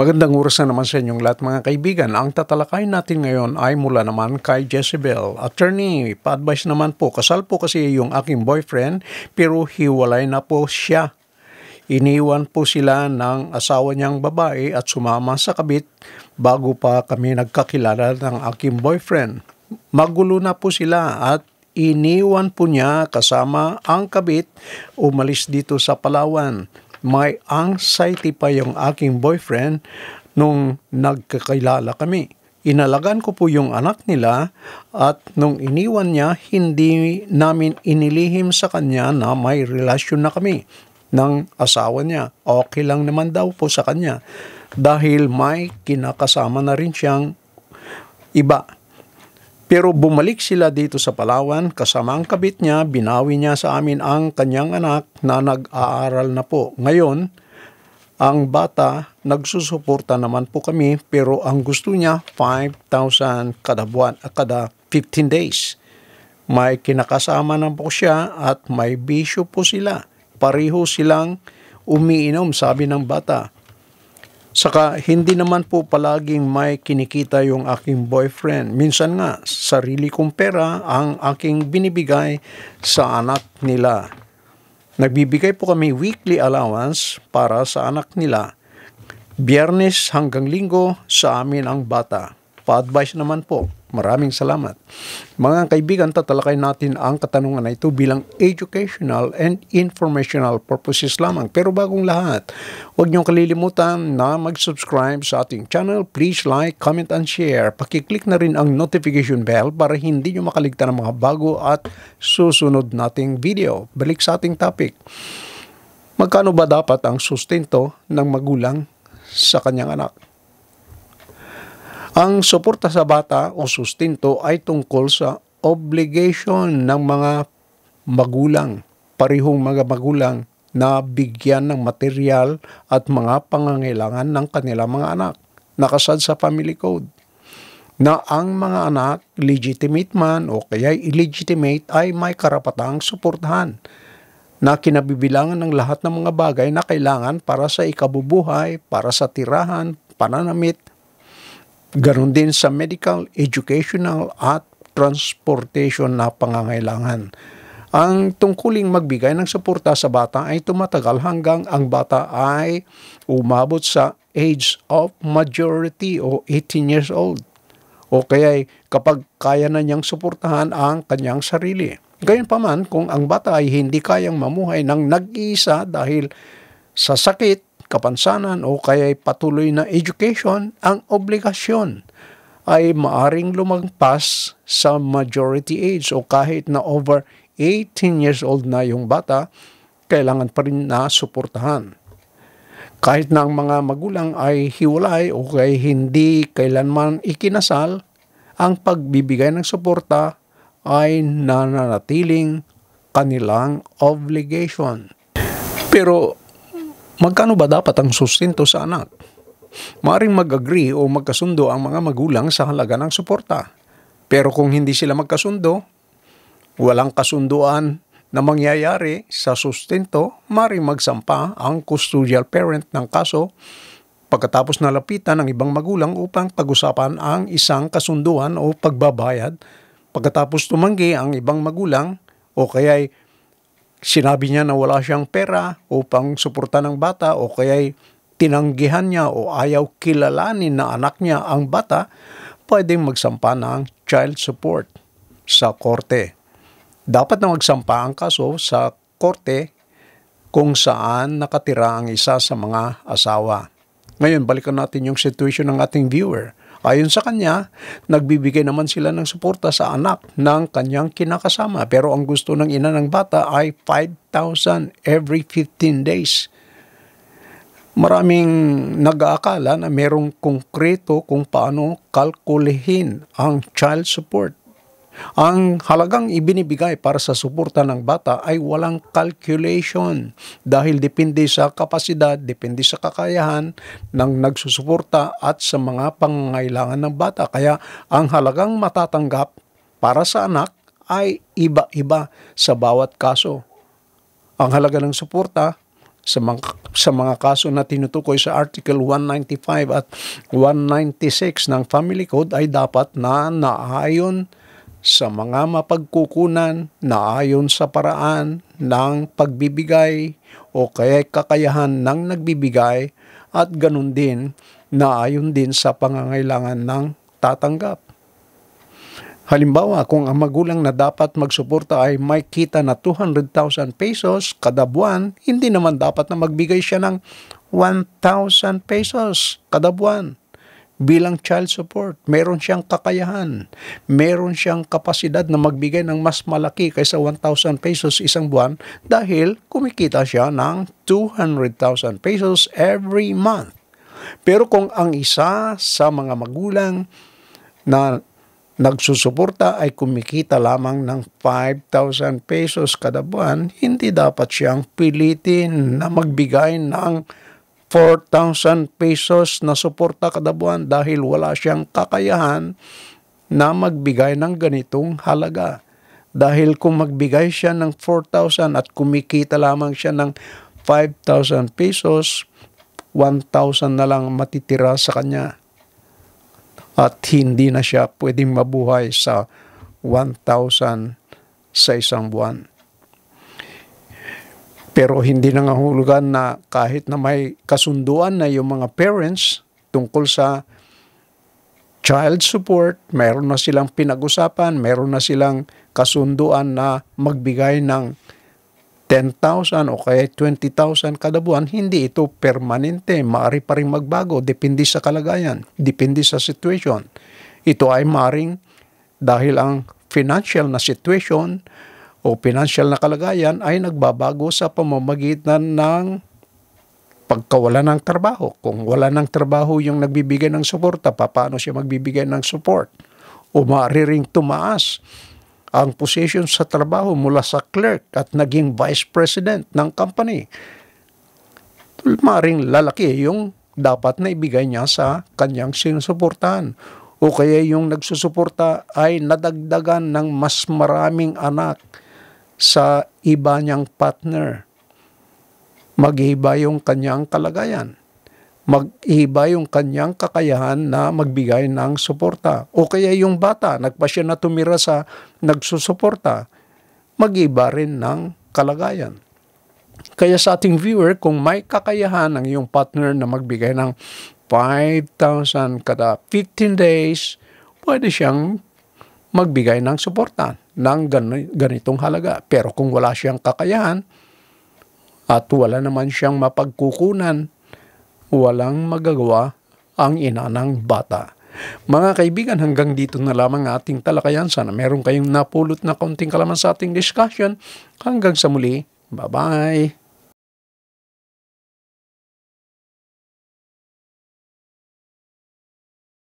Magandang oras na naman sa inyong lahat mga kaibigan. Ang tatalakayin natin ngayon ay mula naman kay Jezebel. Attorney, pa-advise naman po, kasal po kasi yung aking boyfriend pero hiwalay na po siya. Iniwan po sila ng asawa niyang babae at sumama sa kabit bago pa kami nagkakilala ng aking boyfriend. Magulo na po sila at iniwan po niya kasama ang kabit, umalis dito sa Palawan. May anxiety pa yung aking boyfriend nung nagkakilala kami. Inalagan ko po yung anak nila at nung iniwan niya, hindi namin inilihim sa kanya na may relasyon na kami ng asawa niya. Okay lang naman daw po sa kanya dahil may kinakasama na rin siyang iba. Pero bumalik sila dito sa Palawan, kasama ang kabit niya, binawi niya sa amin ang kanyang anak na nag-aaral na po. Ngayon, ang bata, nagsusuporta naman po kami, pero ang gusto niya, 5,000 kada buwan, kada 15 days. May kinakasama na po siya at may bisyo po sila. Pareho silang umiinom, sabi ng bata. Saka hindi naman po palaging may kinikita yung aking boyfriend. Minsan nga, sarili kong pera ang aking binibigay sa anak nila. Nagbibigay po kami weekly allowance para sa anak nila. Biyernes hanggang Linggo sa amin ang bata. Pa-advise naman po. Maraming salamat. Mga kaibigan, tatalakay natin ang katanungan na ito bilang educational and informational purposes lamang. Pero bagong lahat, huwag niyong kalilimutan na mag-subscribe sa ating channel. Please like, comment, and share. Pakiclick na rin ang notification bell para hindi niyo makaligtan ng mga bago at susunod nating video. Balik sa ating topic. Magkano ba dapat ang sustento ng magulang sa kanyang anak? Ang suporta sa bata o sustento ay tungkol sa obligation ng mga magulang, parehong mga magulang na bigyan ng material at mga pangangailangan ng kanilang mga anak. Nakasad sa family code na ang mga anak, legitimate man o kaya illegitimate, ay may karapatang suportahan na kinabibilangan ng lahat ng mga bagay na kailangan para sa ikabubuhay, para sa tirahan, pananamit, ganon din sa medical, educational at transportation na pangangailangan. Ang tungkuling magbigay ng suporta sa bata ay tumatagal hanggang ang bata ay umabot sa age of majority o 18 years old. O kaya kapag kaya na niyang suportahan ang kanyang sarili. Gayunpaman kung ang bata ay hindi kayang mamuhay ng nag-iisa dahil sa sakit, kapansanan o kaya patuloy na education, ang obligasyon ay maaring lumagpas sa majority age o kahit na over 18 years old na yung bata, kailangan pa rin na suportahan. Kahit na ang mga magulang ay hiwalay o kaya hindi kailanman ikinasal, ang pagbibigay ng suporta ay nananatiling kanilang obligation. Pero magkano ba dapat ang sustento sa anak? Maaring mag-agree o magkasundo ang mga magulang sa halaga ng suporta. Pero kung hindi sila magkasundo, walang kasunduan na mangyayari sa sustento, maaring magsampa ang custodial parent ng kaso pagkatapos nalapitan ng ibang magulang upang pag-usapan ang isang kasunduan o pagbabayad. Pagkatapos tumanggi ang ibang magulang o kaya'y sinabi niya na wala siyang pera upang suporta ng bata o kaya'y tinanggihan niya o ayaw kilalanin na anak niya ang bata, pwedeng magsampa ng child support sa korte. Dapat na magsampa ang kaso sa korte kung saan nakatira ang isa sa mga asawa. Ngayon, balikan natin yung situation ng ating viewer. Ayon sa kanya, nagbibigay naman sila ng suporta sa anak ng kanyang kinakasama. Pero ang gusto ng ina ng bata ay 5,000 every 15 days. Maraming nag-aakala na merong konkreto kung paano kalkulihin ang child support. Ang halagang ibinibigay para sa suporta ng bata ay walang calculation dahil depende sa kapasidad, depende sa kakayahan ng nagsusuporta at sa mga pangangailangan ng bata. Kaya ang halagang matatanggap para sa anak ay iba-iba sa bawat kaso. Ang halaga ng suporta sa mga sa mga kaso na tinutukoy sa Article 195 at 196 ng Family Code ay dapat na naayon sa mga mapagkukunan, naayon sa paraan ng pagbibigay o kaya kakayahan ng nagbibigay at ganun din naayon din sa pangangailangan ng tatanggap. Halimbawa, kung ang magulang na dapat magsuporta ay may kita na 200,000 pesos kada buwan, hindi naman dapat na magbigay siya ng 1,000 pesos kada buwan bilang child support. Meron siyang kakayahan, meron siyang kapasidad na magbigay ng mas malaki kaysa 1,000 pesos isang buwan dahil kumikita siya ng 200,000 pesos every month. Pero kung ang isa sa mga magulang na nagsusuporta ay kumikita lamang ng 5,000 pesos kada buwan, hindi dapat siyang pilitin na magbigay ng 4,000 pesos na suporta kada buwan dahil wala siyang kakayahan na magbigay ng ganitong halaga. Dahil kung magbigay siya ng 4,000 at kumikita lamang siya ng 5,000 pesos, 1,000 na lang matitira sa kanya. At hindi na siya pwedeng mabuhay sa 1,000 sa isang buwan. Pero hindi nangahulugan na kahit na may kasunduan na yung mga parents tungkol sa child support, mayroon na silang pinag-usapan, mayroon na silang kasunduan na magbigay ng 10,000 o kaya 20,000 kada buwan, hindi ito permanente. Maaari pa rin magbago, depende sa kalagayan, depende sa situation. Ito ay maaring dahil ang financial na situation o financial na kalagayan ay nagbabago sa pamamagitan ng pagkawala ng trabaho. Kung wala ng trabaho yung nagbibigay ng suporta, paano siya magbibigay ng support? O maaari ring tumaas ang position sa trabaho mula sa clerk at naging vice president ng company. Maring lalaki yung dapat na ibigay niya sa kanyang sinusuportahan. O kaya yung nagsusuporta ay nadagdagan ng mas maraming anak sa iba niyang partner. Mag-iba yung kanyang kalagayan. Mag-iba yung kanyang kakayahan na magbigay ng suporta. O kaya yung bata, nagpasya na tumira sa nagsusuporta, mag-iba rin ng kalagayan. Kaya sa ating viewer, kung may kakayahan ng iyong partner na magbigay ng 5,000 kada 15 days, pwede siyang magbigay ng suporta ng ganitong halaga. Pero kung wala siyang kakayahan at wala naman siyang mapagkukunan, walang magagawa ang ina ng bata. Mga kaibigan, hanggang dito na lamang ating talakayan. Sana meron kayong napulot na konting kalaman sa ating discussion. Hanggang sa muli. Bye-bye!